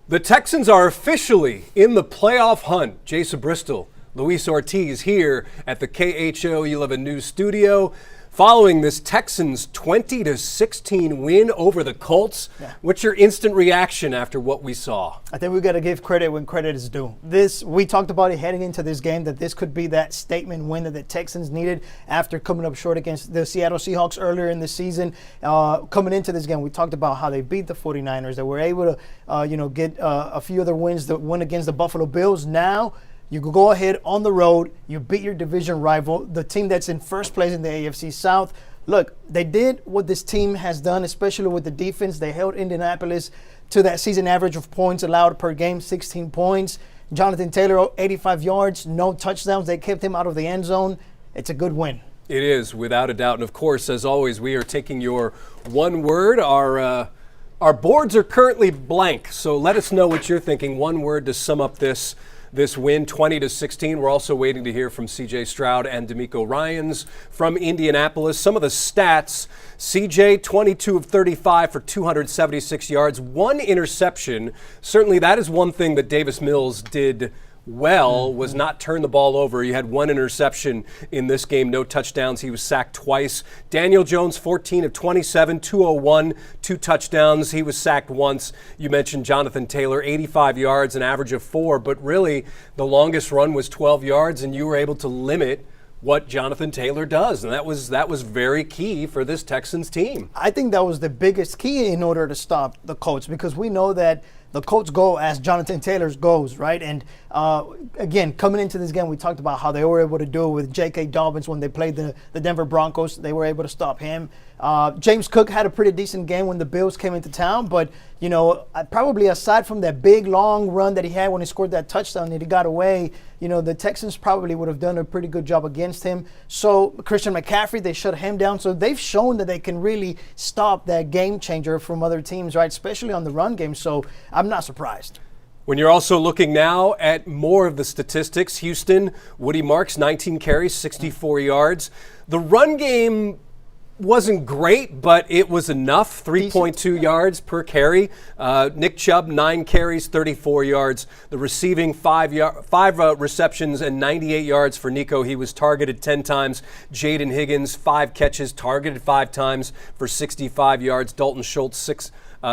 The Texans are officially in the playoff hunt. Jason Bristol, Luis Ortiz here at the KHO 11 News Studio. Following this Texans 20-16 win over the Colts, what's your instant reaction after what we saw? I think we got to give credit when credit is due. We talked about it heading into this game, that this could be that statement win that the Texans needed after coming up short against the Seattle Seahawks earlier in the season. Coming into this game, we talked about how they beat the 49ers. They were able to, get a few other wins, the win against the Buffalo Bills. Now, you can go ahead on the road. You beat your division rival, the team that's in first place in the AFC South. Look, they did what this team has done, especially with the defense. They held Indianapolis to that season average of points allowed per game, 16 points. Jonathan Taylor, 85 yards, no touchdowns. They kept him out of the end zone. It's a good win. It is, without a doubt. And, of course, as always, we are taking your one word. Our boards are currently blank, so let us know what you're thinking. One word to sum up this win, 20-16. We're also waiting to hear from CJ Stroud and Demeco Ryans from Indianapolis. Some of the stats: CJ, 22 of 35 for 276 yards, one interception. Certainly that is one thing that Davis Mills did well, was not turn the ball over. He had one interception in this game, no touchdowns. He was sacked twice. Daniel Jones, 14 of 27, 201, two touchdowns. He was sacked once. You mentioned Jonathan Taylor, 85 yards, an average of 4, but really the longest run was 12 yards, and you were able to limit what Jonathan Taylor does, and that was very key for this Texans team. I think that was the biggest key in order to stop the Colts, because we know that the Colts go as Jonathan Taylor's goes, right? And again, coming into this game, we talked about how they were able to do it with J.K. Dobbins when they played the Denver Broncos. They were able to stop him. James Cook had a pretty decent game when the Bills came into town, but probably aside from that big long run that he had when he scored that touchdown that he got away, the Texans probably would have done a pretty good job against him. So Christian McCaffrey, they shut him down. So they've shown that they can really stop that game changer from other teams, right? Especially on the run game. So I'm not surprised. When you're also looking now at more of the statistics, Houston, Woody Marks, 19 carries, 64 yards. The run game wasn't great, but it was enough, 3.2 yards per carry. Nick Chubb, 9 carries, 34 yards. The receiving, five receptions and 98 yards for Nico. He was targeted 10 times. Jaden Higgins, 5 catches, targeted 5 times for 65 yards. Dalton Schultz,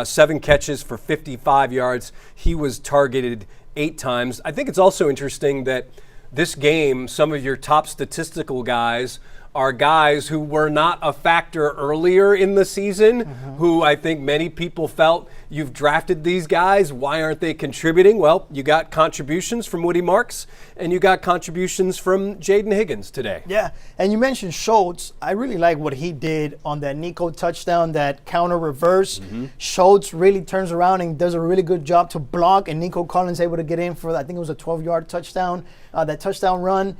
7 catches for 55 yards. He was targeted 8 times. I think it's also interesting that this game, some of your top statistical guys are guys who were not a factor earlier in the season, who I think many people felt, you've drafted these guys, why aren't they contributing? Well, you got contributions from Woody Marks, and you got contributions from Jaden Higgins today. Yeah, and you mentioned Schultz. I really like what he did on that Nico touchdown, that counter reverse. Schultz really turns around and does a really good job to block, and Nico Collins able to get in for, I think it was a 12-yard touchdown, that touchdown run.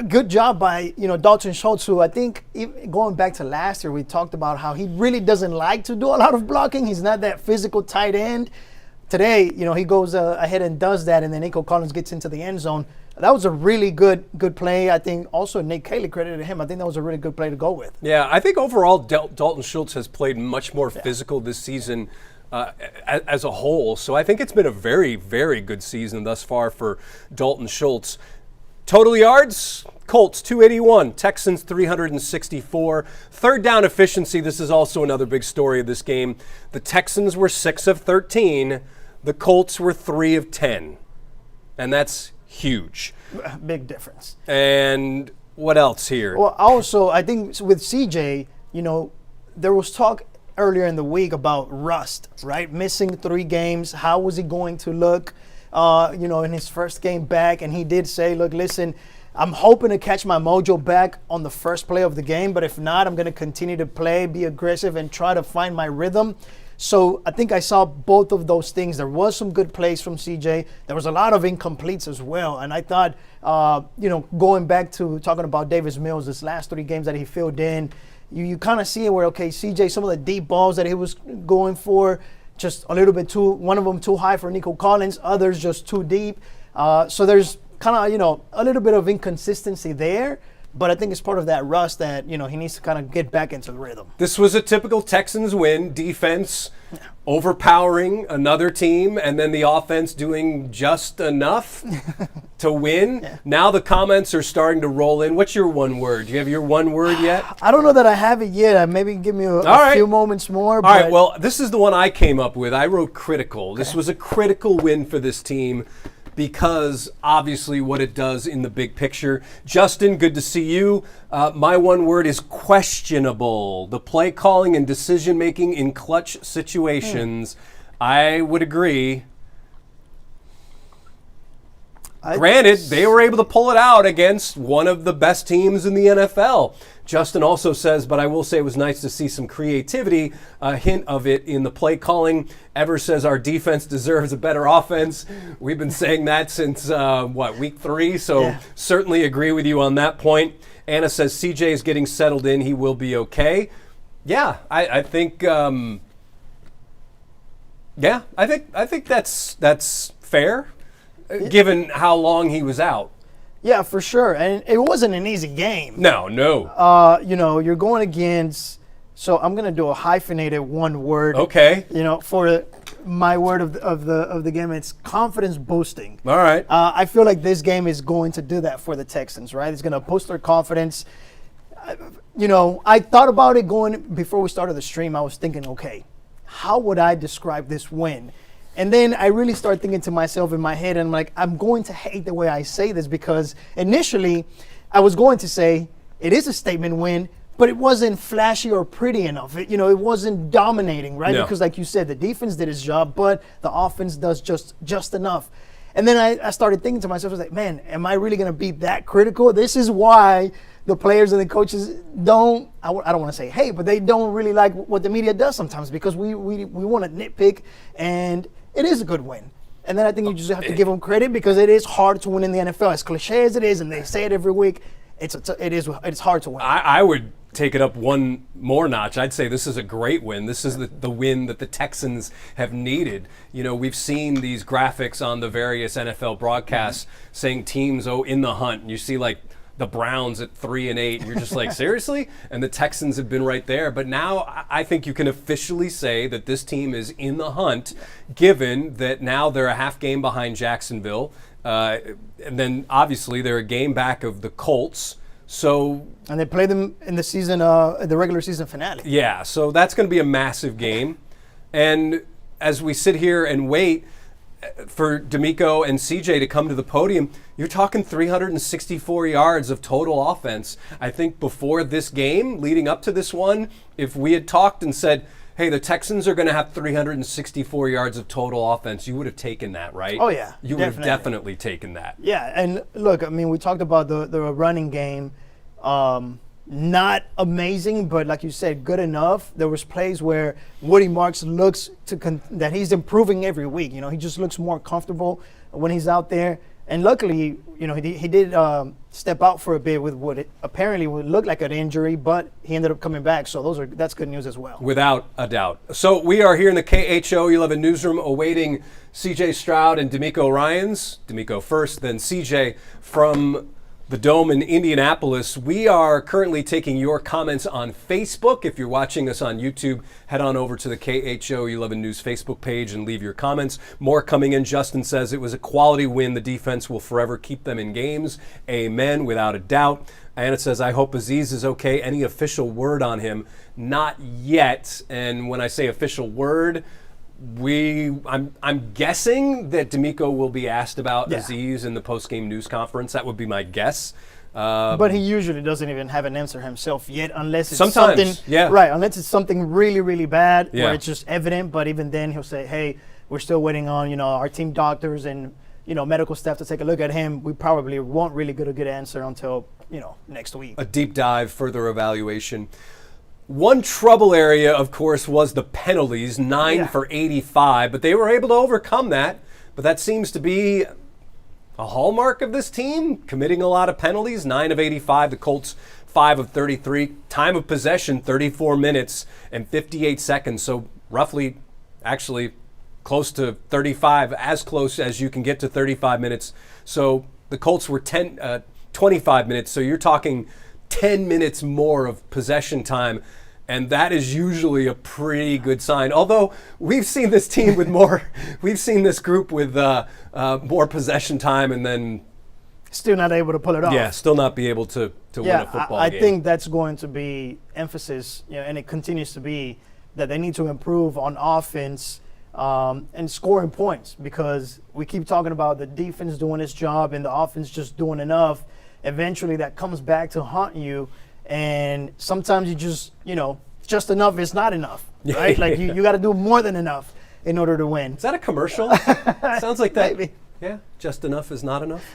Good job by, Dalton Schultz, who I think going back to last year, we talked about how he really doesn't like to do a lot of blocking. He's not that physical tight end. Today, he goes ahead and does that, and then Nico Collins gets into the end zone. That was a really good play. I think also Nate Cayley credited him. I think that was a really good play to go with. Yeah, I think overall Dalton Schultz has played much more physical this season as a whole. So I think it's been a very, very good season thus far for Dalton Schultz. Total yards, Colts 281, Texans 364. Third down efficiency, this is also another big story of this game. The Texans were 6 of 13, the Colts were 3 of 10. And that's huge. Big difference. And what else here? Well, also, I think with CJ, there was talk earlier in the week about rust, right? Missing 3 games. How was he going to look? In his first game back, and he did say, look, listen, I'm hoping to catch my mojo back on the first play of the game, but if not, I'm going to continue to play, be aggressive, and try to find my rhythm. So I think I saw both of those things. There was some good plays from CJ. There was a lot of incompletes as well, and I thought, going back to talking about Davis Mills, this last 3 games that he filled in, you kind of see it where, okay, CJ, some of the deep balls that he was going for, just a little bit one of them too high for Nico Collins, others just too deep. So there's kind of, a little bit of inconsistency there. But I think it's part of that rust that, he needs to kind of get back into the rhythm. This was a typical Texans win. Defense overpowering another team, and then the offense doing just enough to win. Yeah. Now the comments are starting to roll in. What's your one word? Do you have your one word yet? I don't know that I have it yet. Maybe give me a few moments more. All right, well, this is the one I came up with. I wrote critical. Okay. This was a critical win for this team, because obviously what it does in the big picture. Justin, good to see you. My one word is questionable. The play calling and decision making in clutch situations. I would agree. Granted, they were able to pull it out against one of the best teams in the NFL. Justin also says, but I will say it was nice to see some creativity, a hint of it in the play calling. Ever says our defense deserves a better offense. We've been saying that since, week 3? So certainly agree with you on that point. Anna says CJ is getting settled in. He will be okay. Yeah, I think I think that's fair, given how long he was out. Yeah, for sure. And it wasn't an easy game. No. You're going against, so I'm going to do a hyphenated one word. Okay. For my word of the game, it's confidence boosting. All right. I feel like this game is going to do that for the Texans, right? It's going to boost their confidence. I thought about it before we started the stream. I was thinking, okay, how would I describe this win? And then I really started thinking to myself in my head, and I'm like, I'm going to hate the way I say this, because initially I was going to say it is a statement win, but it wasn't flashy or pretty enough. It wasn't dominating, right? No. Because like you said, the defense did its job, but the offense does just enough. And then I started thinking to myself, I was like, man, am I really going to be that critical? This is why the players and the coaches I don't want to say hey, but they don't really like what the media does sometimes, because we want to nitpick, and it is a good win. And then I think you just have to give them credit, because it is hard to win in the NFL. As cliche as it is, and they say it every week, it's hard to win. I would take it up one more notch. I'd say this is a great win. This is the win that the Texans have needed. We've seen these graphics on the various NFL broadcasts saying teams, in the hunt. And you see the Browns at 3-8, and you're just like, seriously? And the Texans have been right there. But now I think you can officially say that this team is in the hunt, given that now they're a half game behind Jacksonville. And then obviously they're a game back of the Colts. And they play them in the season, the regular season finale. Yeah, so that's going to be a massive game. And as we sit here and wait for Demeco and CJ to come to the podium, you're talking 364 yards of total offense. I think before this game, leading up to this one, if we had talked and said, hey, the Texans are going to have 364 yards of total offense, you would have taken that, right? Oh, yeah. You would have definitely taken that. Yeah, and look, we talked about the running game. Not amazing, but like you said, good enough. There was plays where Woody Marks looks that he's improving every week. He just looks more comfortable when he's out there. And luckily, he did step out for a bit with what apparently would look like an injury, but he ended up coming back. So that's good news as well. Without a doubt. So we are here in the KHO 11 newsroom awaiting CJ Stroud and Demeco Ryans. Demeco first, then CJ from the Dome in Indianapolis. We are currently taking your comments on Facebook. If you're watching us on YouTube, head on over to the KHO 11 News Facebook page and leave your comments. More coming in. Justin says it was a quality win. The defense will forever keep them in games. Amen, without a doubt. Anna says, I hope Aziz is okay. Any official word on him? Not yet. And when I say official word, I'm guessing that Demeco will be asked about Aziz in the postgame news conference. That would be my guess. But he usually doesn't even have an answer himself yet, unless it's something, unless it's something really, really bad, where it's just evident. But even then, he'll say, "Hey, we're still waiting on our team doctors and medical staff to take a look at him. We probably won't really get a good answer until next week." A deep dive, further evaluation. One trouble area, of course, was the penalties, 9 for 85, but they were able to overcome that. But that seems to be a hallmark of this team, committing a lot of penalties, 9 of 85, the Colts 5 of 33. Time of possession, 34 minutes and 58 seconds, so roughly, actually, close to 35, as close as you can get to 35 minutes. So the Colts were 10 25 minutes. So you're talking 10 minutes more of possession time. And that is usually a pretty good sign. Although we've seen this team with we've seen this group with more possession time and then still not able to pull it off. Yeah, still not be able to win a football game. I think that's going to be emphasis, and it continues to be that they need to improve on offense and scoring points, because we keep talking about the defense doing its job and the offense just doing enough. Eventually that comes back to haunt you. And sometimes you just enough is not enough, right? Like you got to do more than enough in order to win. Is that a commercial? Sounds like that. Maybe. Yeah, just enough is not enough.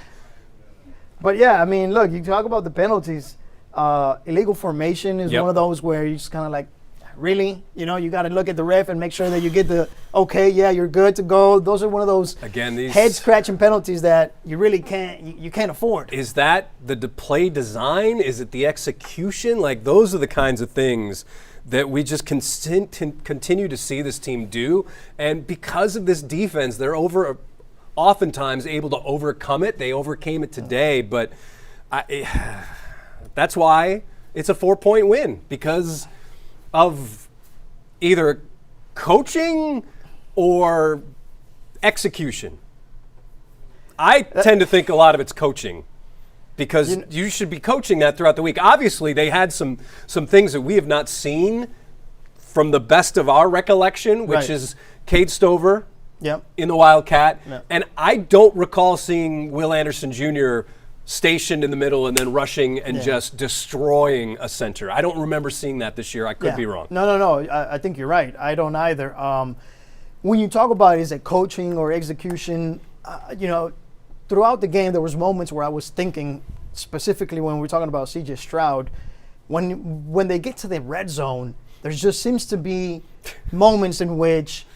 But yeah, I mean, look, you talk about the penalties. Illegal formation is Yep. one of those where you just kind of like, really? You got to look at the ref and make sure that you get the, okay, yeah, you're good to go. Those are one of those head-scratching penalties that you really can't afford. Is that the play design? Is it the execution? Like, those are the kinds of things that we just continue to see this team do. And because of this defense, they're oftentimes able to overcome it. They overcame it today, but that's why it's a 4-point win, because of either coaching or execution. I tend to think a lot of it's coaching, because you should be coaching that throughout the week. Obviously, they had some things that we have not seen from the best of our recollection, which is Cade Stover in the Wildcat. Yep. And I don't recall seeing Will Anderson Jr. stationed in the middle and then rushing and just destroying a center. I don't remember seeing that this year. I could be wrong. No. I think you're right. I don't either. When you talk about is it coaching or execution, throughout the game there was moments where I was thinking, specifically when we're talking about C.J. Stroud, when they get to the red zone, there just seems to be moments in which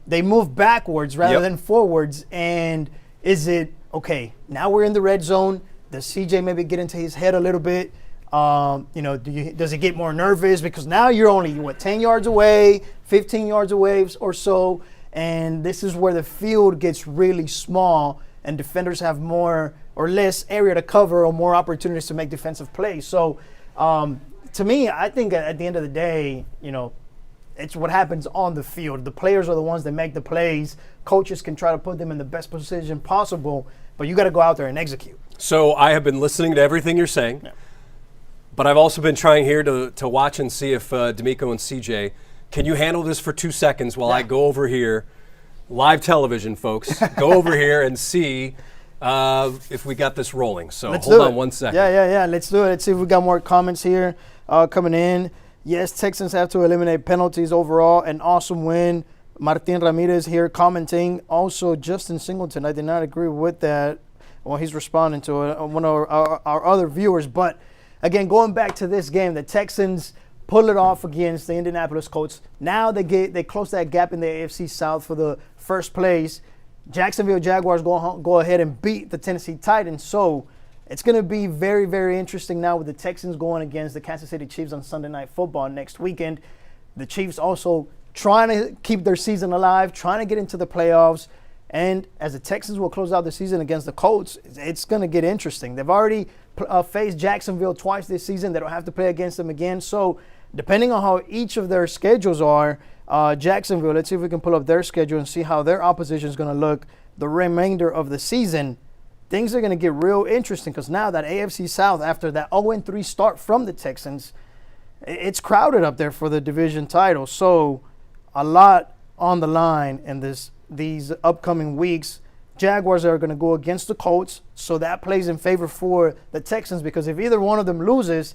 they move backwards rather than forwards. And is it okay, now we're in the red zone, does CJ maybe get into his head a little bit? Does he get more nervous? Because now you're only, 10 yards away, 15 yards away or so, and this is where the field gets really small and defenders have more or less area to cover or more opportunities to make defensive plays. So to me, I think at the end of the day, it's what happens on the field. The players are the ones that make the plays. Coaches can try to put them in the best position possible, but you got to go out there and execute. So I have been listening to everything you're saying, but I've also been trying here to watch and see if Demeco and CJ, can you handle this for 2 seconds while I go over here, live television, folks, go over here and see if we got this rolling. So hold on 1 second. Yeah. Let's do it. Let's see if we got more comments here coming in. Yes, Texans have to eliminate penalties overall. An awesome win. Martin Ramirez here commenting. Also, Justin Singleton, I did not agree with that. Well, he's responding to one of our other viewers. But, again, going back to this game, the Texans pull it off against the Indianapolis Colts. Now they close that gap in the AFC South for the first place. Jacksonville Jaguars go ahead and beat the Tennessee Titans. So it's going to be very, very interesting now with the Texans going against the Kansas City Chiefs on Sunday Night Football next weekend. The Chiefs also trying to keep their season alive, trying to get into the playoffs. And as the Texans will close out the season against the Colts, it's going to get interesting. They've already faced Jacksonville twice this season. They don't have to play against them again. So depending on how each of their schedules are, Jacksonville, let's see if we can pull up their schedule and see how their opposition is going to look the remainder of the season. Things are going to get real interesting because now that AFC South, after that 0-3 start from the Texans, it's crowded up there for the division title. So a lot on the line in these upcoming weeks. Jaguars are going to go against the Colts, so that plays in favor for the Texans, because if either one of them loses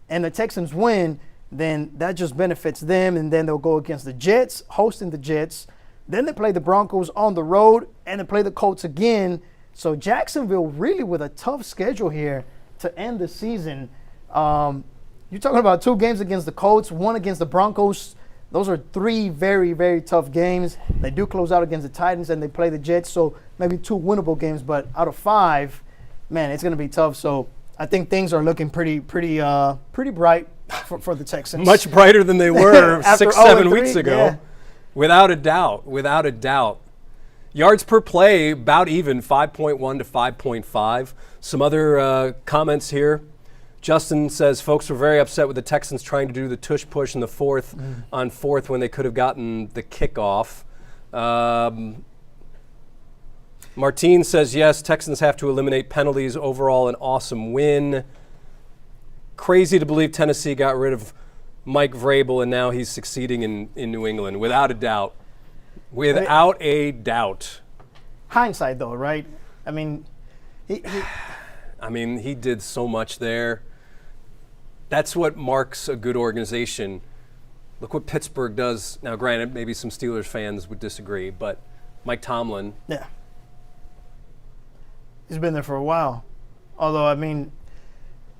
and the Texans win, then that just benefits them, and then they'll go against the Jets, hosting the Jets. Then they play the Broncos on the road, and they play the Colts again. So Jacksonville really with a tough schedule here to end the season. You're talking about 2 games against the Colts, 1 against the Broncos. Those are 3 very, very tough games. They do close out against the Titans, and they play the Jets, so maybe 2 winnable games. But out of 5, man, it's going to be tough. So I think things are looking pretty bright for the Texans. Much brighter than they were 6-7 weeks ago. Yeah. Without a doubt. Yards per play, about even, 5.1 to 5.5. Some other comments here. Justin says, folks were very upset with the Texans trying to do the tush push in the fourth on fourth when they could have gotten the kickoff. Martine says, yes, Texans have to eliminate penalties. Overall, an awesome win. Crazy to believe Tennessee got rid of Mike Vrabel and now he's succeeding in New England, without a doubt. Without a doubt. Hindsight, though, right? I mean, he did so much there. That's what marks a good organization. Look what Pittsburgh does. Now, granted, maybe some Steelers fans would disagree, but Mike Tomlin. Yeah. He's been there for a while. Although, I mean,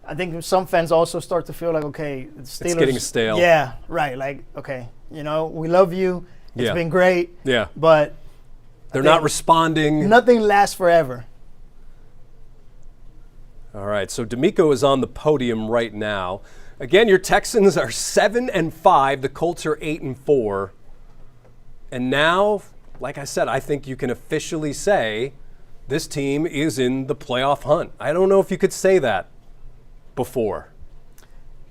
I think some fans also start to feel like, okay, the Steelers. It's getting stale. Yeah, right. Like, okay, we love you. It's been great. Yeah. But they're not responding. Nothing lasts forever. All right, so Demeco is on the podium right now. Again, your Texans are 7-5. The Colts are 8-4. And now, like I said, I think you can officially say this team is in the playoff hunt. I don't know if you could say that before.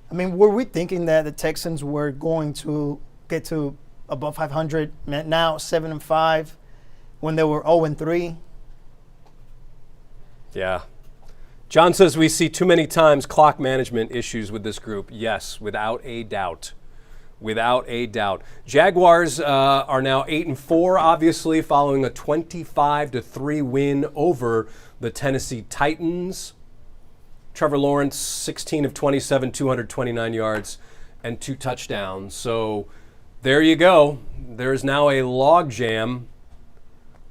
I mean, were we thinking that the Texans were going to get to above 500, now 7-5, when they were 0-3? Yeah. John says we see too many times clock management issues with this group. Yes, without a doubt. Without a doubt. Jaguars are now 8-4, obviously, following a 25-3 win over the Tennessee Titans. Trevor Lawrence, 16 of 27, 229 yards, and 2 touchdowns. So there you go. There's now a logjam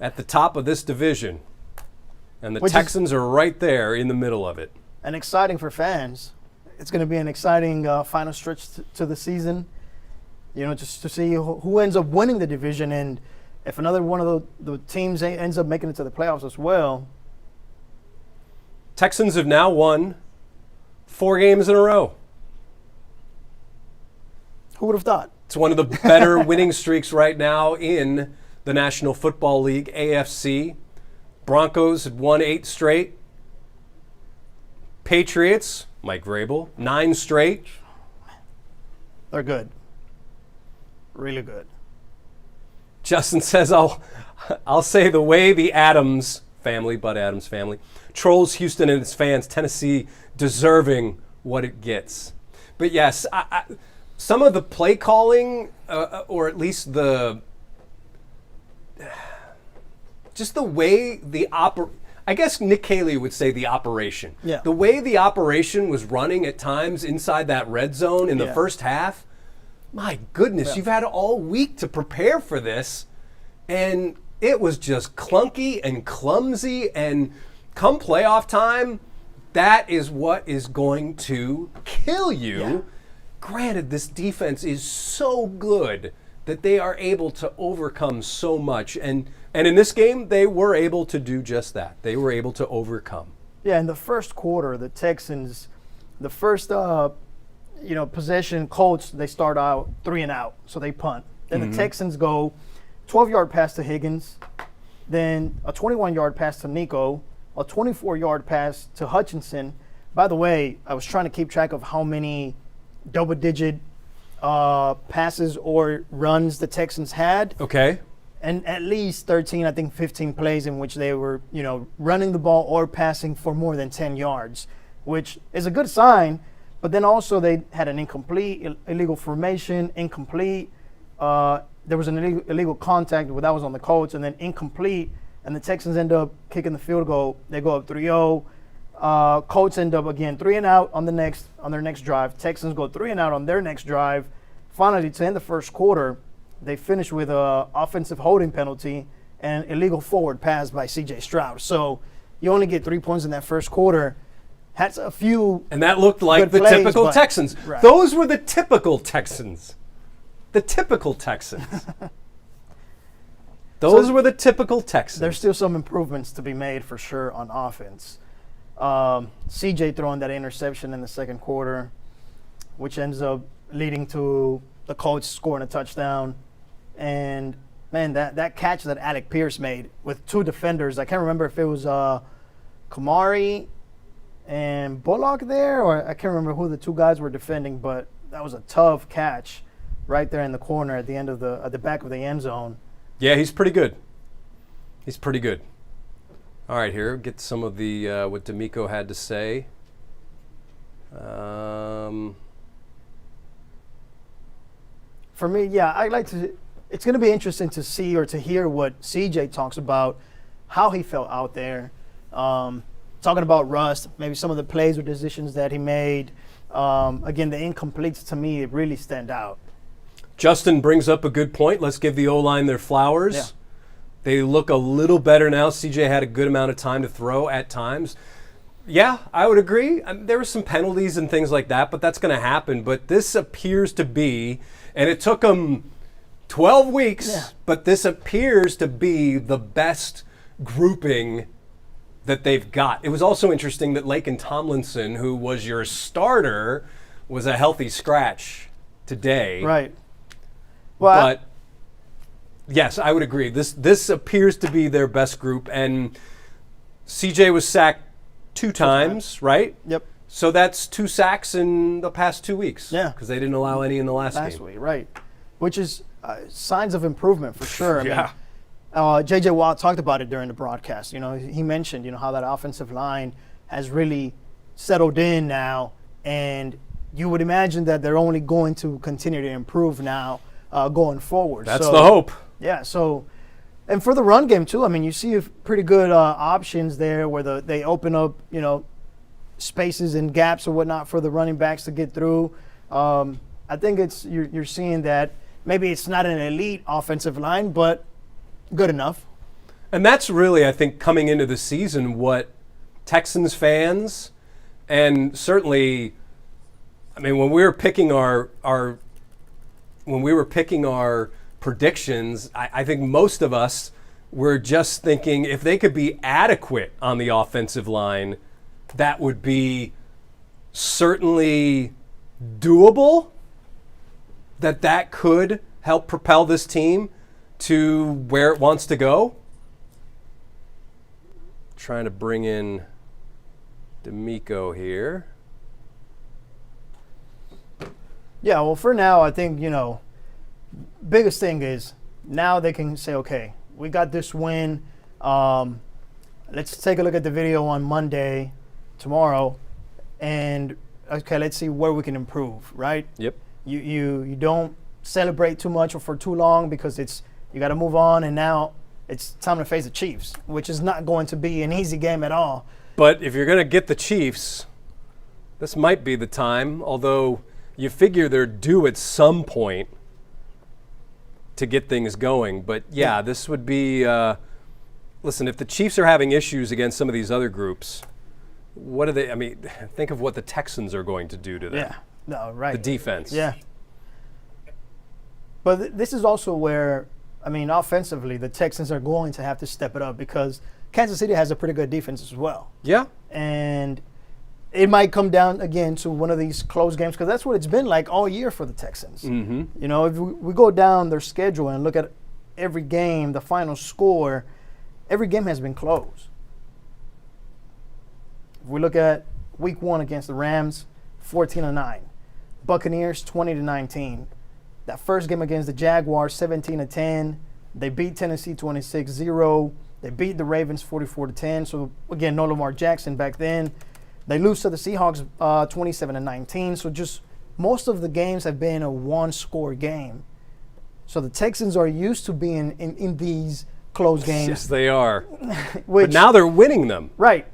at the top of this division. And the Texans are right there in the middle of it. And exciting for fans. It's going to be an exciting final stretch to the season. Just to see who ends up winning the division. And if another one of the teams ends up making it to the playoffs as well. Texans have now won 4 games in a row. Who would have thought? It's one of the better winning streaks right now in the National Football League, AFC. Broncos had won 8 straight. Patriots, Mike Vrabel, 9 straight. They're good. Really good. Justin says, I'll say the way the Adams family, Bud Adams family, trolls Houston and its fans, Tennessee deserving what it gets. But yes, some of the play calling, or at least just the way I guess Nick Caley would say the operation. Yeah. The way the operation was running at times inside that red zone in the first half, my goodness, you've had all week to prepare for this, and it was just clunky and clumsy, and come playoff time, that is what is going to kill you. Yeah. Granted, this defense is so good that they are able to overcome so much, and in this game, they were able to do just that. They were able to overcome. Yeah, in the first quarter, the Texans, the first possession, Colts, they start out 3 and out, so they punt. Then the Texans go 12-yard pass to Higgins, then a 21-yard pass to Nico, a 24-yard pass to Hutchinson. By the way, I was trying to keep track of how many double-digit passes or runs the Texans had. Okay. And at least 13, I think 15 plays in which they were, running the ball or passing for more than 10 yards, which is a good sign. But then also they had an incomplete, illegal formation, incomplete. There was an illegal contact, but that was on the Colts, and then incomplete. And the Texans end up kicking the field goal. They go up 3-0. Colts end up again 3 and out on their next drive. Texans go 3 and out on their next drive. Finally, to end the first quarter, they finish with an offensive holding penalty and illegal forward pass by C.J. Stroud. So you only get 3 points in that first quarter. Had a few, and that looked like the plays, typical Texans. Right. Those were the typical Texans. The typical Texans. Those were the typical Texans. There's still some improvements to be made for sure on offense. C.J. throwing that interception in the second quarter, which ends up leading to the Colts scoring a touchdown. And man, that catch that Alec Pierce made with two defenders, I can't remember if it was Kamari and Bullock there, or I can't remember who the two guys were defending, but that was a tough catch right there in the corner at the end of at the back of the end zone. Yeah, he's pretty good. He's pretty good. All right, here, get some of the what Demeco had to say. For me, yeah, I'd like to. It's going to be interesting to see or to hear what CJ talks about, how he felt out there. Talking about rust, maybe some of the plays or decisions that he made. Again, the incompletes to me really stand out. Justin brings up a good point. Let's give the O-line their flowers. Yeah. They look a little better now. CJ had a good amount of time to throw at times. Yeah, I would agree. There were some penalties and things like that, but that's going to happen. But this appears to be, and it took them 12 weeks, but this appears to be the best grouping that they've got. It was also interesting that Laken Tomlinson, who was your starter, was a healthy scratch today. Right. Well, but yes, I would agree. This appears to be their best group, and CJ was sacked two times, right? Yep. So that's 2 sacks in the past 2 weeks. Yeah. Because they didn't allow any in the last game. week, right. Which is signs of improvement for sure. Yeah. I mean, J.J. Watt talked about it during the broadcast. You know, he mentioned, you know, how that offensive line has really settled in now, and you would imagine that they're only going to continue to improve now going forward. That's the hope. Yeah, so, and for the run game too, I mean, you see pretty good options there where they open up, you know, spaces and gaps or whatnot for the running backs to get through. I think you're seeing that maybe it's not an elite offensive line, but good enough. And that's really, I think, coming into the season, what Texans fans, and certainly, I mean, when we were picking our predictions, I think most of us were just thinking if they could be adequate on the offensive line, that would be certainly doable, that could help propel this team to where it wants to go. Trying to bring in Demeco here. Yeah, well, for now, I think, you know, biggest thing is now they can say, okay, we got this win. Let's take a look at the video on Monday, tomorrow, and okay, let's see where we can improve, right? Yep. You don't celebrate too much or for too long because you got to move on, and now it's time to face the Chiefs, which is not going to be an easy game at all. But if you're going to get the Chiefs, this might be the time, although you figure they're due at some point to get things going. But yeah, this would be, listen, if the Chiefs are having issues against some of these other groups, what are they, I mean, think of what the Texans are going to do to them. Yeah, no, right. The defense. Yeah. But this is also where, I mean, offensively, the Texans are going to have to step it up because Kansas City has a pretty good defense as well. Yeah. And it might come down again to one of these close games because that's what it's been like all year for the Texans. Mm-hmm. You know, if we go down their schedule and look at every game, the final score, every game has been close. If we look at week 1 against the Rams, 14-9. Buccaneers, 20-19. That first game against the Jaguars, 17-10. They beat Tennessee 26-0. They beat the Ravens 44-10. So again, no Lamar Jackson back then. They lose to the Seahawks 27-19. So just most of the games have been a one-score game. So the Texans are used to being in these close games. Yes, they are. But now they're winning them. Right.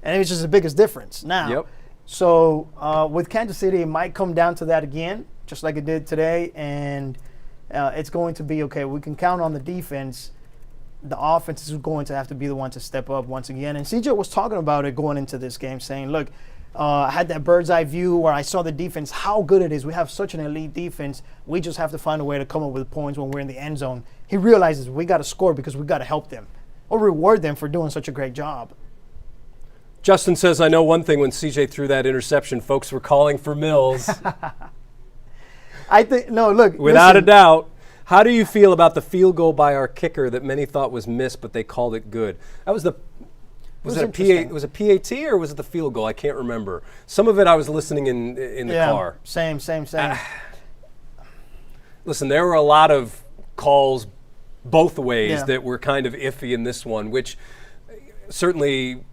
And it's just the biggest difference now. Yep. So with Kansas City, it might come down to that again, just like it did today. And it's going to be, okay, we can count on the defense. The offense is going to have to be the one to step up once again. And CJ was talking about it going into this game, saying, look, I had that bird's eye view where I saw the defense, how good it is. We have such an elite defense. We just have to find a way to come up with points when we're in the end zone. He realizes we got to score because we got to help them or reward them for doing such a great job. Justin says, I know one thing, when CJ threw that interception, folks were calling for Mills. I think, no, look. Without a doubt. How do you feel about the field goal by our kicker that many thought was missed, but they called it good? That was was it a PAT or was it the field goal? I can't remember. Some of it I was listening in the car. Same. Listen, there were a lot of calls both ways that were kind of iffy in this one, which certainly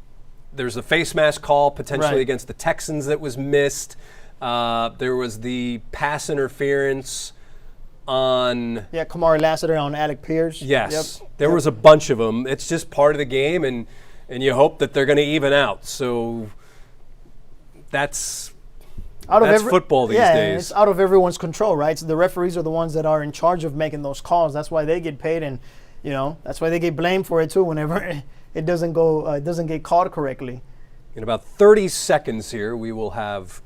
there's a face mask call potentially against the Texans that was missed. There was the pass interference on... Yeah, Kamari Lassiter on Alec Pierce. Yes. Yep. There was a bunch of them. It's just part of the game, and you hope that they're going to even out. So that's football these days. Yeah, it's out of everyone's control, right? So the referees are the ones that are in charge of making those calls. That's why they get paid, and that's why they get blamed for it too whenever it doesn't get called correctly. In about 30 seconds here, we will have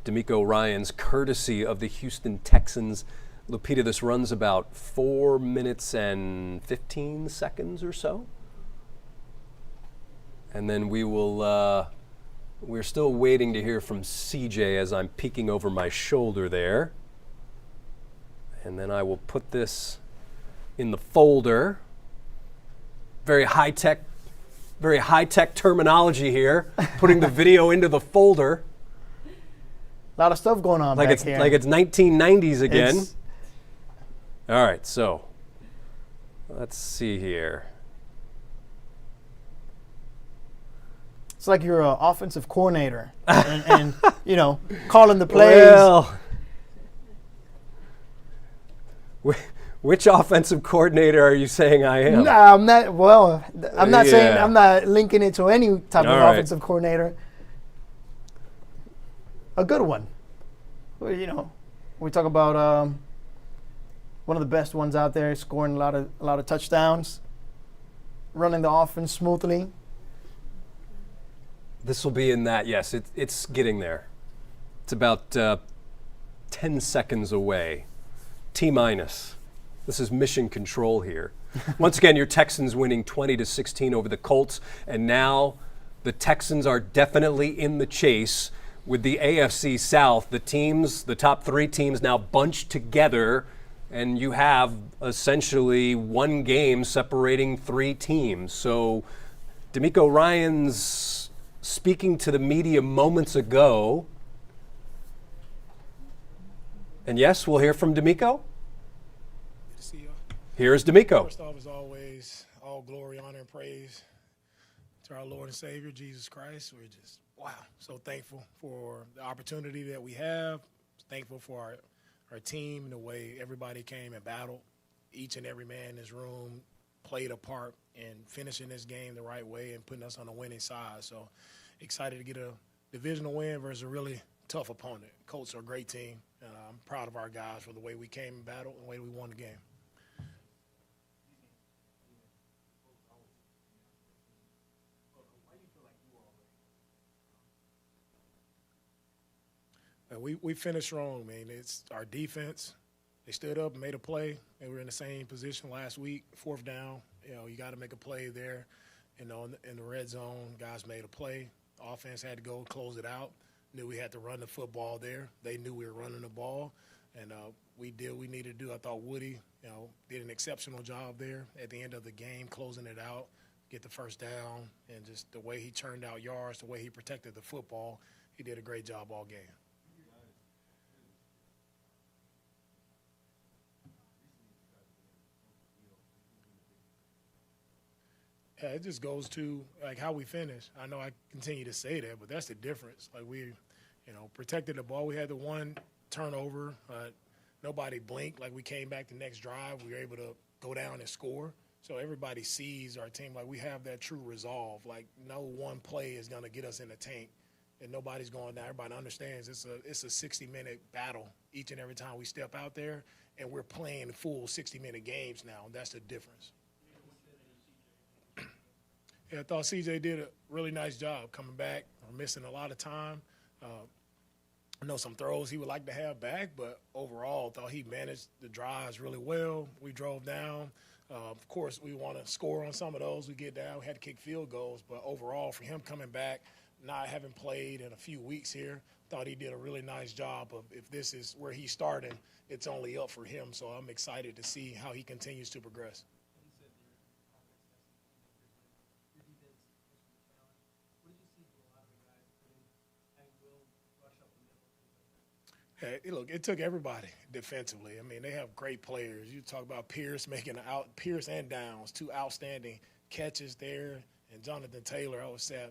Demeco Ryans, courtesy of the Houston Texans. Lupita, this runs about 4 minutes and 15 seconds or so. And then we will, we're still waiting to hear from CJ as I'm peeking over my shoulder there. And then I will put this in the folder. Very high-tech terminology here, putting the video into the folder. A lot of stuff going on back here. Like it's 1990s again. All right, so let's see here. It's like you're an offensive coordinator and calling the plays. Well, which offensive coordinator are you saying I am? No, I'm not. Well, I'm not saying, I'm not linking it to any type of offensive coordinator. A good one. Well, we talk about one of the best ones out there, scoring a lot of touchdowns, running the offense smoothly. This will be in that. Yes, it's getting there. It's about 10 seconds away. T-minus. This is mission control here. Once again, your Texans winning 20-16 over the Colts, and now the Texans are definitely in the chase with the AFC South. The top three teams now bunched together, and you have essentially one game separating three teams. So Demeco Ryans speaking to the media moments ago. And yes, we'll hear from Demeco. Good to see you. Here's Demeco. First off, as always, all glory, honor, and praise to our Lord and Savior, Jesus Christ. We're just, so thankful for the opportunity that we have. Thankful for our team and the way everybody came and battled. Each and every man in this room played a part in finishing this game the right way and putting us on the winning side. So excited to get a divisional win versus a really tough opponent. Colts are a great team. I'm proud of our guys for the way we came and battled and the way we won the game. We finished strong, man. It's our defense. They stood up and made a play. They were in the same position last week, fourth down. You got to make a play there. In the red zone, guys made a play. The offense had to go close it out. Knew we had to run the football there. They knew we were running the ball, and we did what we needed to do. I thought Woody, did an exceptional job there at the end of the game, closing it out, get the first down, and just the way he churned out yards, the way he protected the football, he did a great job all game. Yeah, it just goes to how we finish. I know I continue to say that, but that's the difference. We, protected the ball. We had the one turnover. Nobody blinked. We came back the next drive. We were able to go down and score. So everybody sees our team. We have that true resolve. No one play is going to get us in the tank, and nobody's going down. Everybody understands it's a 60-minute battle each and every time we step out there, and we're playing full 60-minute games now. And that's the difference. Yeah, I thought CJ did a really nice job coming back. We're missing a lot of time. I know some throws he would like to have back, but overall, thought he managed the drives really well. We drove down. Of course, we want to score on some of those. We get down. We had to kick field goals. But overall, for him coming back, not having played in a few weeks here, thought he did a really nice job of, if this is where he's starting, it's only up for him. So I'm excited to see how he continues to progress. Hey, look, it took everybody defensively. I mean, they have great players. You talk about Pierce Pierce and Downs, two outstanding catches there, and Jonathan Taylor. I would say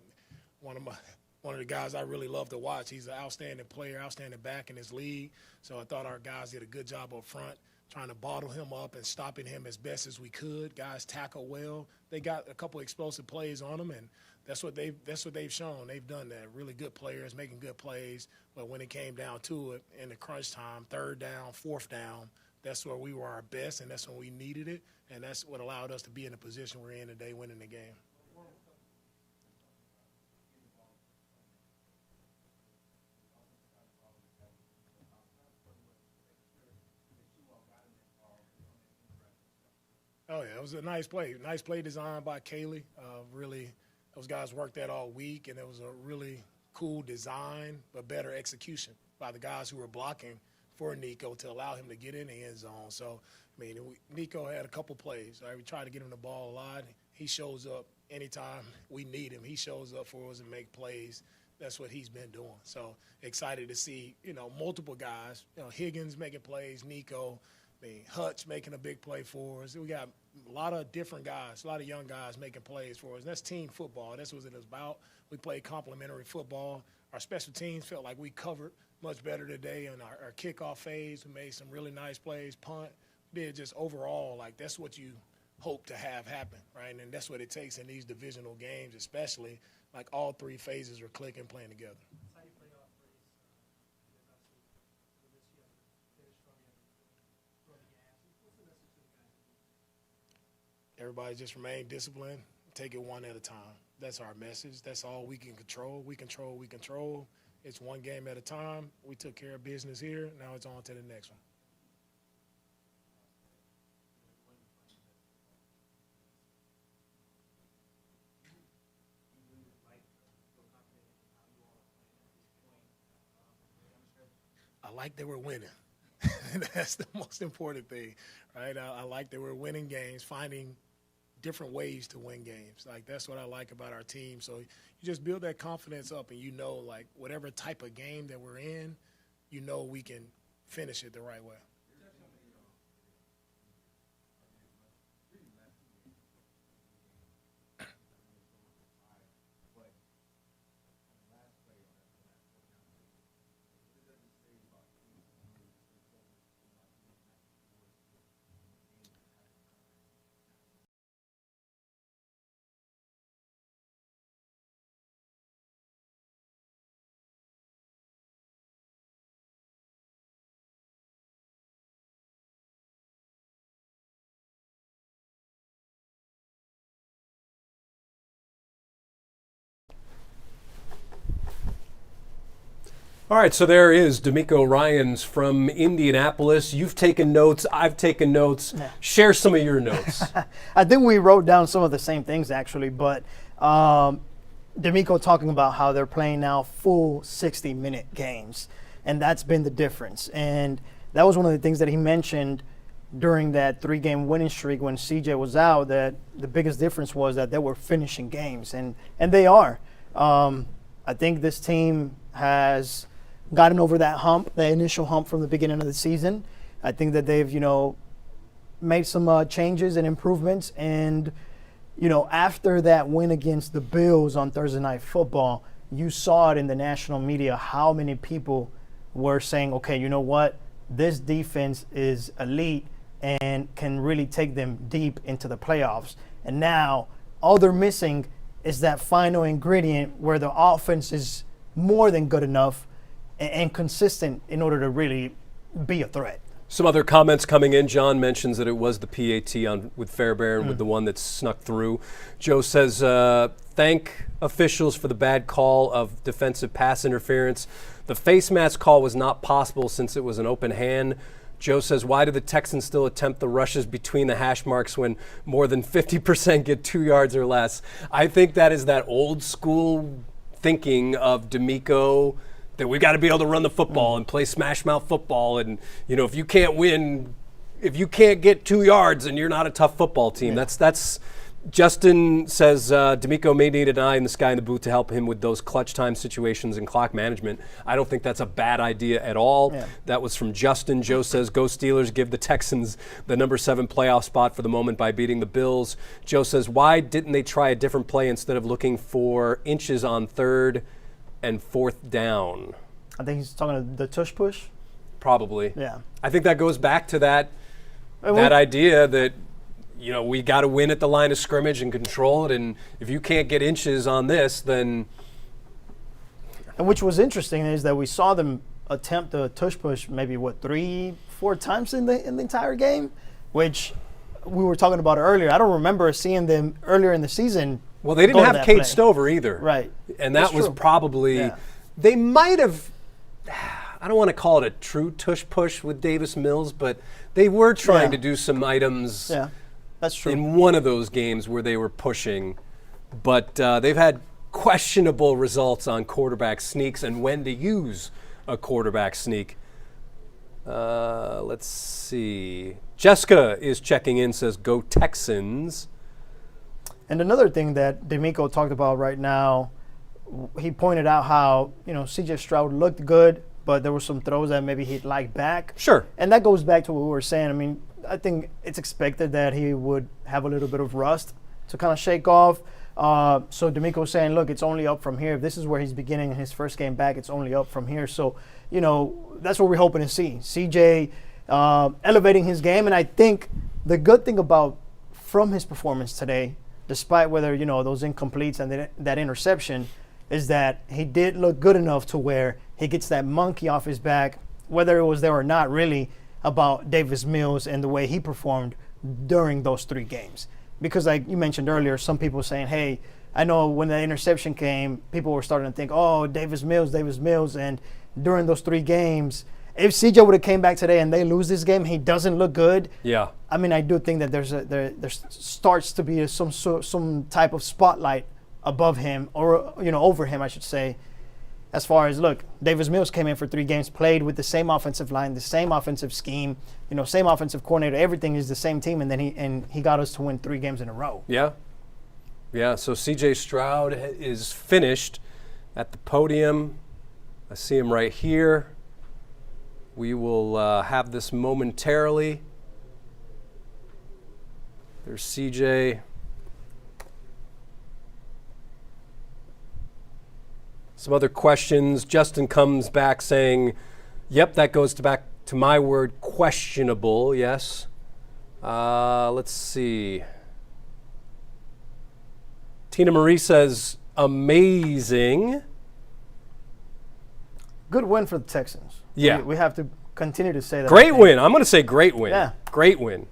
one of the guys I really love to watch. He's an outstanding player, outstanding back in his league. So I thought our guys did a good job up front, trying to bottle him up and stopping him as best as we could. Guys tackle well. They got a couple explosive plays on them, and that's what they've shown. They've done that. Really good players making good plays. But when it came down to it in the crunch time, third down, fourth down, that's where we were our best, and that's when we needed it. And that's what allowed us to be in the position we're in today, winning the game. Oh, yeah, it was a nice play. Nice play designed by Kaylee. Really, those guys worked that all week, and it was a really cool design, but better execution by the guys who were blocking for Nico to allow him to get in the end zone. So, I mean, Nico had a couple plays. Right? We tried to get him the ball a lot. He shows up anytime we need him. He shows up for us and make plays. That's what he's been doing. So excited to see, multiple guys. Higgins making plays, Nico, Hutch making a big play for us. We got a lot of different guys, a lot of young guys making plays for us. And that's team football. That's what it is about. We played complementary football. Our special teams felt like we covered much better today in our kickoff phase. We made some really nice plays, punt. We did just overall, like that's what you hope to have happen, right? And that's what it takes in these divisional games, especially, like all three phases are clicking, playing together. Everybody just remain disciplined, take it one at a time. That's our message. That's all we can control. We control. It's one game at a time. We took care of business here. Now it's on to the next one. I like that we're winning. That's the most important thing, right? I like that we're winning games, finding different ways to win games. Like, that's what I like about our team. So you just build that confidence up, and like, whatever type of game that we're in, we can finish it the right way. All right, so there is Demeco Ryans from Indianapolis. You've taken notes. I've taken notes. Yeah. Share some of your notes. I think we wrote down some of the same things, actually, but Demeco talking about how they're playing now full 60-minute games, and that's been the difference. And that was one of the things that he mentioned during that 3-game winning streak when CJ was out, that the biggest difference was that they were finishing games, and they are. I think this team has gotten over that hump, the initial hump from the beginning of the season. I think that they've, made some changes and improvements. And, after that win against the Bills on Thursday Night Football, you saw it in the national media how many people were saying, okay, you know what? This defense is elite and can really take them deep into the playoffs. And now all they're missing is that final ingredient where the offense is more than good enough and consistent in order to really be a threat. Some other comments coming in. John mentions that it was the PAT with Fairbairn with the one that snuck through. Joe says, thank officials for the bad call of defensive pass interference. The face mask call was not possible since it was an open hand. Joe says, why do the Texans still attempt the rushes between the hash marks when more than 50% get 2 yards or less? I think that is that old school thinking of Demeco that we got to be able to run the football and play smash mouth football. And, if you can't win, if you can't get 2 yards, then you're not a tough football team. Yeah. That's Justin says Demeco may need an eye in the sky in the boot to help him with those clutch time situations and clock management. I don't think that's a bad idea at all. Yeah. That was from Justin. Joe says, go Steelers, give the Texans the number 7 playoff spot for the moment by beating the Bills. Joe says, why didn't they try a different play instead of looking for inches on 3rd and 4th down? I think he's talking about the tush push. Probably. Yeah. I think that goes back to that idea that, we got to win at the line of scrimmage and control it. And if you can't get inches on this, then. And which was interesting is that we saw them attempt the tush push maybe 3-4 times in the entire game, which we were talking about earlier. I don't remember seeing them earlier in the season. Well, they didn't have Kate Stover either. Right. And that was true. probably. Yeah. They might have. I don't want to call it a true tush push with Davis Mills, but they were trying to do some items. Yeah. That's true. In one of those games where they were pushing, but they've had questionable results on quarterback sneaks and when to use a quarterback sneak. Let's see. Jessica is checking in, says, go Texans. And another thing that Demeco talked about right now, he pointed out how, C.J. Stroud looked good, but there were some throws that maybe he'd like back. Sure. And that goes back to what we were saying. I mean, I think it's expected that he would have a little bit of rust to kind of shake off. So Demeco's saying, look, it's only up from here. If this is where he's beginning his first game back, it's only up from here. So, that's what we're hoping to see. CJ elevating his game. And I think the good thing from his performance today, despite whether, those incompletes and that interception, is that he did look good enough to where he gets that monkey off his back, whether it was there or not, really, about Davis Mills and the way he performed during those 3 games. Because like you mentioned earlier, some people saying, hey, I know when the interception came, people were starting to think, oh, Davis Mills. And during those 3 games, if CJ would have came back today and they lose this game, he doesn't look good. Yeah. I mean, I do think that there starts to be some type of spotlight above him, or over him, I should say. As far as, look, Davis Mills came in for 3 games, played with the same offensive line, the same offensive scheme, same offensive coordinator. Everything is the same team, and then he got us to win 3 games in a row. Yeah. Yeah, so C.J. Stroud is finished at the podium. I see him right here. We will have this momentarily. There's C.J. Some other questions. Justin comes back saying, yep, that goes back to my word, questionable, yes. Let's see. Tina Marie says, amazing. Good win for the Texans. Yeah. We have to continue to say that. Great win. I'm going to say great win. Yeah. Great win.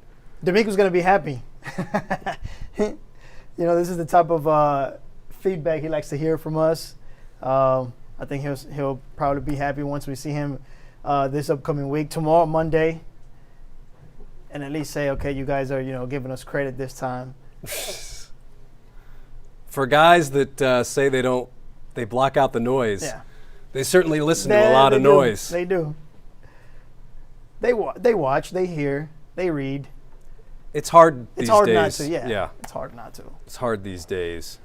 Demeco's going to be happy. This is the type of feedback he likes to hear from us. I think he'll probably be happy once we see him this upcoming week, tomorrow, Monday, and at least say, okay, you guys are, giving us credit this time. For guys that say they block out the noise, Yeah. they certainly listen to a lot of noise. They do. They watch, they hear, they read. It's hard these days. It's hard not to, Yeah. It's hard not to. It's hard these days.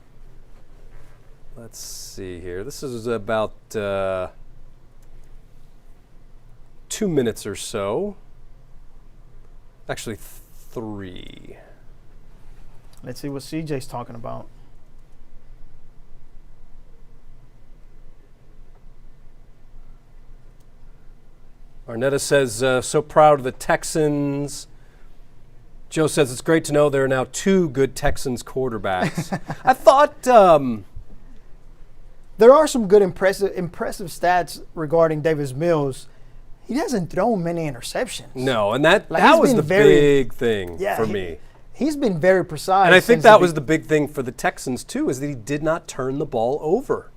Let's see here. This is about 2 minutes or so. Actually, 3. Let's see what CJ's talking about. Arnetta says, so proud of the Texans. Joe says, it's great to know there are now 2 good Texans quarterbacks. I thought... there are some good impressive stats regarding Davis Mills. He hasn't thrown many interceptions. No, and that Like, he's was been the very- big thing for me. He's been very precise. And I think since that was the big thing for the Texans, too, is that he did not turn the ball over.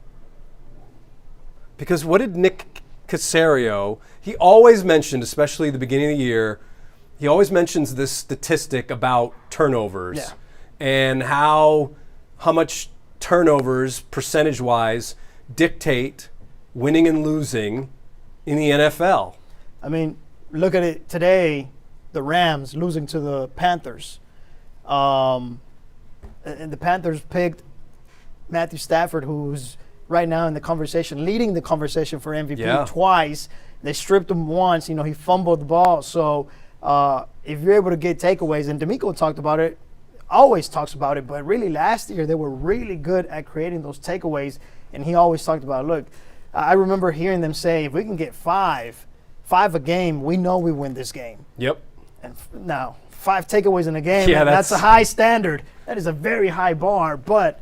Because what did Nick Caserio, he always mentioned, especially at the beginning of the year, he always mentions this statistic about turnovers and how much turnovers, percentage-wise, dictate winning and losing in the NFL. I mean, look at it today, the Rams losing to the Panthers. And the Panthers picked Matthew Stafford, who's right now in the conversation, leading the conversation for MVP twice. They stripped him once. He fumbled the ball. So if you're able to get takeaways, and Demeco talked about it, always talks about it, but really last year they were really good at creating those takeaways. And he always talked about, look, I remember hearing them say, if we can get five a game, we know we win this game. Yep. And now, 5 takeaways in a game, Yeah, that's a high standard. That is a very high bar. But,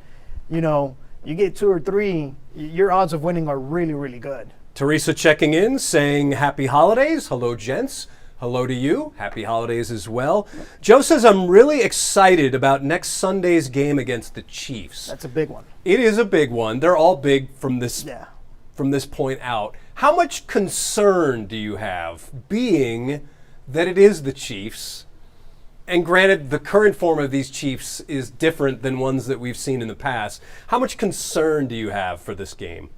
you get 2 or 3, your odds of winning are really, really good. Teresa checking in, saying happy holidays. Hello, gents. Hello to you. Happy holidays as well. Joe says, I'm really excited about next Sunday's game against the Chiefs. That's a big one. It is a big one. They're all big from this point out. How much concern do you have, being that it is the Chiefs? And granted, the current form of these Chiefs is different than ones that we've seen in the past. How much concern do you have for this game?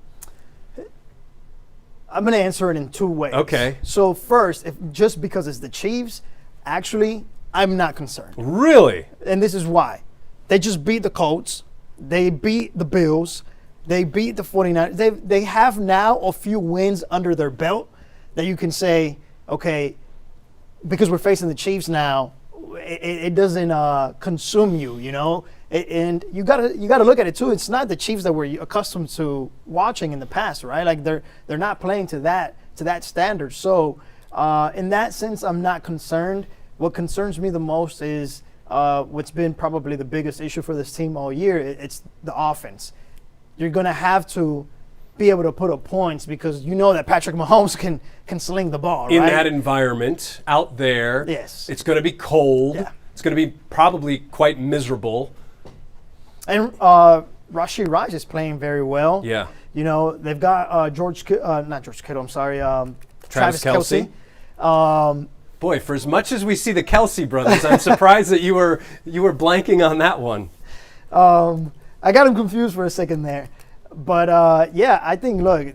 I'm going to answer it in 2 ways. Okay. So first, just because it's the Chiefs, actually, I'm not concerned. Really? And this is why. They just beat the Colts. They beat the Bills. They beat the 49ers. They have now a few wins under their belt that you can say, okay, because we're facing the Chiefs now, it doesn't consume you, and you gotta look at it too. It's not the Chiefs that we're accustomed to watching in the past, right? Like they're not playing to that standard. So in that sense, I'm not concerned. What concerns me the most is what's been probably the biggest issue for this team all year. It's the offense. You're gonna have to be able to put up points because that Patrick Mahomes can sling the ball, right? In that environment, out there, yes, it's going to be cold. Yeah. It's going to be probably quite miserable. And Rashee Rice is playing very well. Yeah. They've got not George Kittle, I'm sorry, Travis Kelce. Kelce. Boy, for as much as we see the Kelce brothers, I'm surprised that you were blanking on that one. I got him confused for a second there. But, I think, look,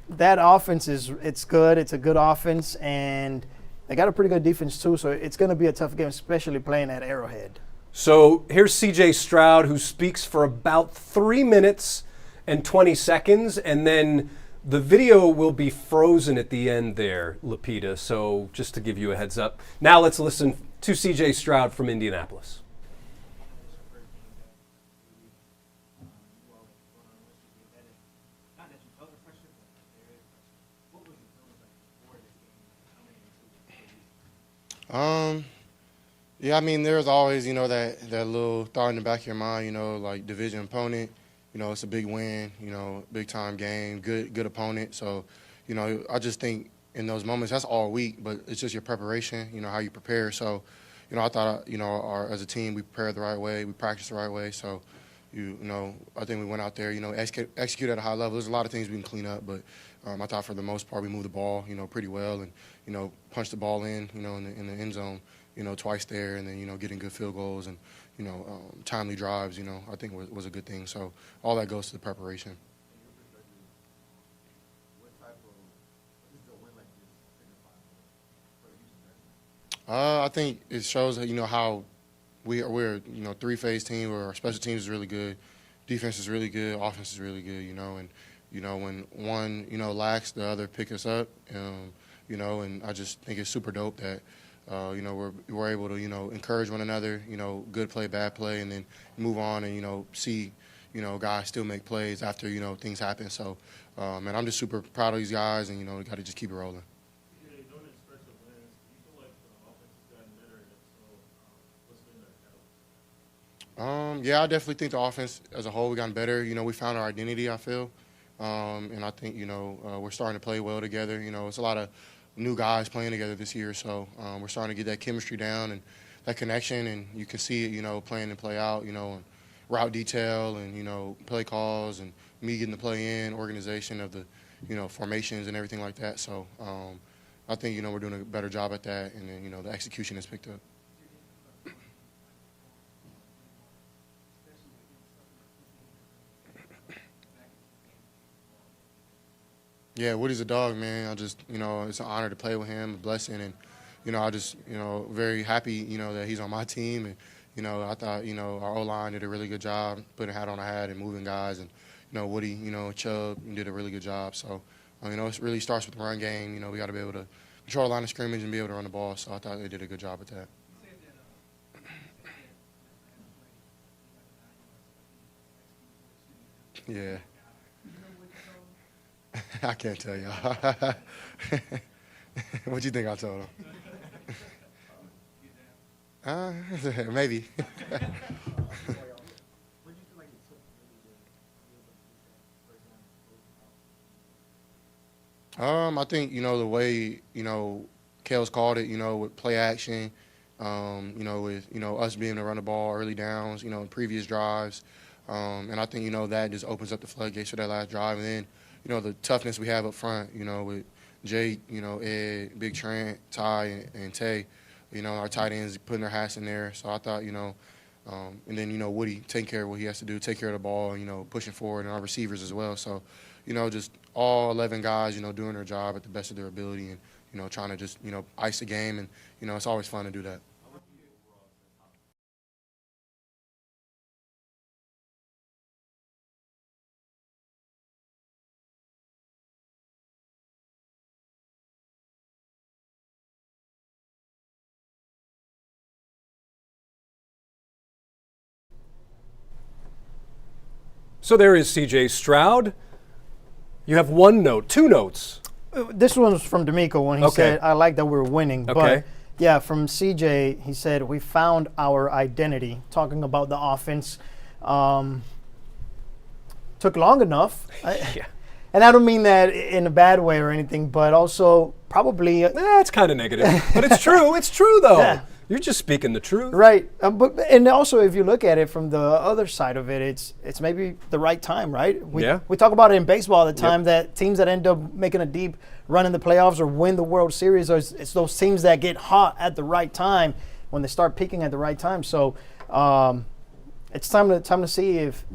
that offense it's good. It's a good offense, and they got a pretty good defense, too. So it's going to be a tough game, especially playing at Arrowhead. So here's C.J. Stroud, who speaks for about 3 minutes and 20 seconds, and then the video will be frozen at the end there, Lapita. So just to give you a heads up. Now let's listen to C.J. Stroud from Indianapolis. Yeah, I mean, there's always, that little thought in the back of your mind, like division opponent, it's a big win, big time game, good opponent. So, I just think in those moments, that's all week, but it's just your preparation, how you prepare. So, I thought, as a team, we prepared the right way, we practiced the right way. So, I think we went out there, execute at a high level. There's a lot of things we can clean up, but I thought for the most part we moved the ball, pretty well, and punched the ball in, in the end zone, twice there, and then getting good field goals and timely drives, I think was a good thing. So all that goes to the preparation. I think it shows how we're 3-phase team where our special teams is really good, defense is really good, offense is really good, and when one lacks, the other pick us up, and I just think it's super dope that we're able to encourage one another, good play, bad play, and then move on and see guys still make plays after things happen. So man, I'm just super proud of these guys, and we got to just keep it rolling. Yeah, I definitely think the offense as a whole we gotten better. We found our identity, I feel, and I think we're starting to play well together. It's a lot of new guys playing together this year, so we're starting to get that chemistry down and that connection, and you can see it, playing and play out, and route detail and play calls and me getting the play in, organization of the formations and everything like that. So I think we're doing a better job at that, and then the execution has picked up. Yeah, Woody's a dog, man. It's an honor to play with him, a blessing, and very happy, that he's on my team, and I thought, our O-line did a really good job putting a hat on a hat and moving guys, and Woody, Chubb did a really good job. So, it really starts with the run game. We got to be able to control the line of scrimmage and be able to run the ball. So I thought they did a good job at that. Yeah. I can't tell y'all. What you think I told him? Maybe. I think, the way, Kale's called it, with play action, with, us being able to run the ball early downs, in previous drives. And I think, that just opens up the floodgates for that last drive. And then, the toughness we have up front, with Jake, Ed, Big Trent, Ty, and Tay, our tight ends putting their hats in there. So I thought, and then, Woody taking care of what he has to do, take care of the ball, pushing forward, and our receivers as well. So, just all 11 guys, doing their job at the best of their ability and, trying to just, ice the game. And, it's always fun to do that. So there is C.J. Stroud. You have one note, two notes. This one was from Demeco when he said, I like that we're winning. Okay. But, yeah, from C.J., he said, we found our identity, talking about the offense. Took long enough. Yeah. And I don't mean that in a bad way or anything, but also probably. It's kind of negative, but it's true. It's true, though. Yeah. You're just speaking the truth. Right. And also, if you look at it from the other side of it, it's maybe the right time, right? We talk about it in baseball all the time, that teams that end up making a deep run in the playoffs or win the World Series, it's those teams that get hot at the right time when they start peaking at the right time. So it's time to see if,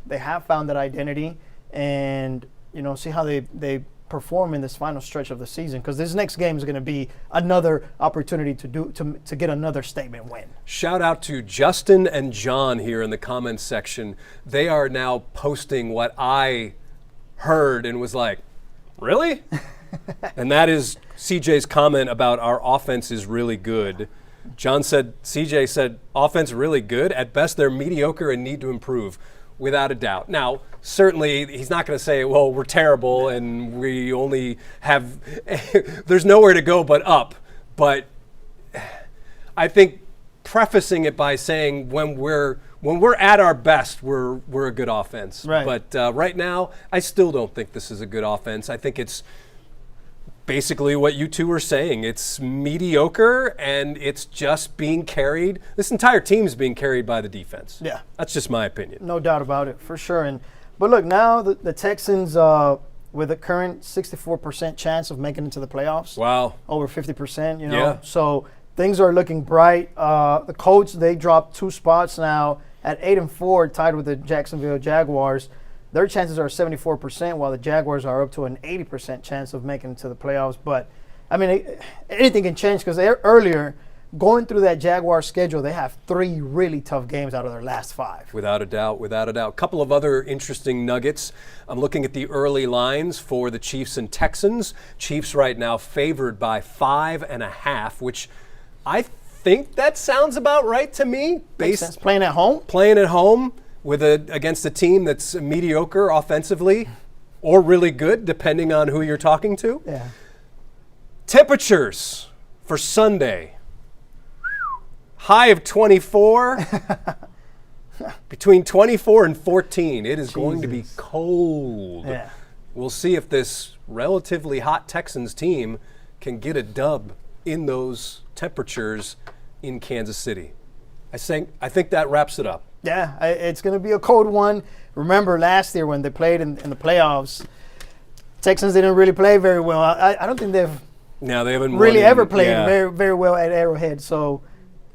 they have found that identity and, see how they perform in this final stretch of the season, because this next game is going to be another opportunity to get another statement win. Shout out to Justin and John here in the comments section. They are now posting what I heard and was like, really? And that is CJ's comment about our offense is really good. CJ said, offense really good. At best, they're mediocre and need to improve. Without a doubt. Now, certainly he's not going to say, well, we're terrible and we only have – there's nowhere to go but up. But I think prefacing it by saying when we're at our best, we're a good offense. Right. But right now, I still don't think this is a good offense. I think it's basically what you two were saying. It's mediocre, and it's just being carried. This entire team is being carried by the defense. Yeah. That's just my opinion. No doubt about it, for sure. But look, now the Texans, with a current 64% chance of making it to the playoffs. Wow. Over 50%, Yeah. So things are looking bright. The Colts, they dropped 2 spots now at 8-4, tied with the Jacksonville Jaguars. Their chances are 74%, while the Jaguars are up to an 80% chance of making it to the playoffs. But, I mean, anything can change, because earlier, going through that Jaguar schedule, they have 3 really tough games out of their last 5. Without a doubt, without a doubt. A couple of other interesting nuggets. I'm looking at the early lines for the Chiefs and Texans. Chiefs right now favored by 5.5, which I think that sounds about right to me. Makes sense. Playing at home? Playing at home. Against a team that's mediocre offensively or really good, depending on who you're talking to. Yeah. Temperatures for Sunday. High of 24, between 24 and 14. It is going to be cold. Yeah. We'll see if this relatively hot Texans team can get a dub in those temperatures in Kansas City. I think that wraps it up. Yeah, it's going to be a cold one. Remember last year when they played in the playoffs, Texans didn't really play very well. I don't think they've really ever played very, very well at Arrowhead. So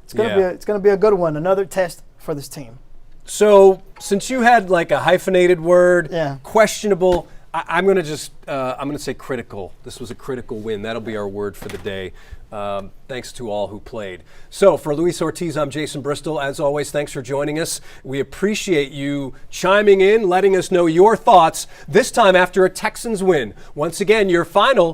it's going to be a good one. Another test for this team. So since you had like a hyphenated word, questionable, I'm going to just I'm going to say critical. This was a critical win. That'll be our word for the day. Thanks to all who played. So for Luis Ortiz, I'm Jason Bristol. As always, thanks for joining us. We appreciate you chiming in, letting us know your thoughts, this time after a Texans win. Once again, your final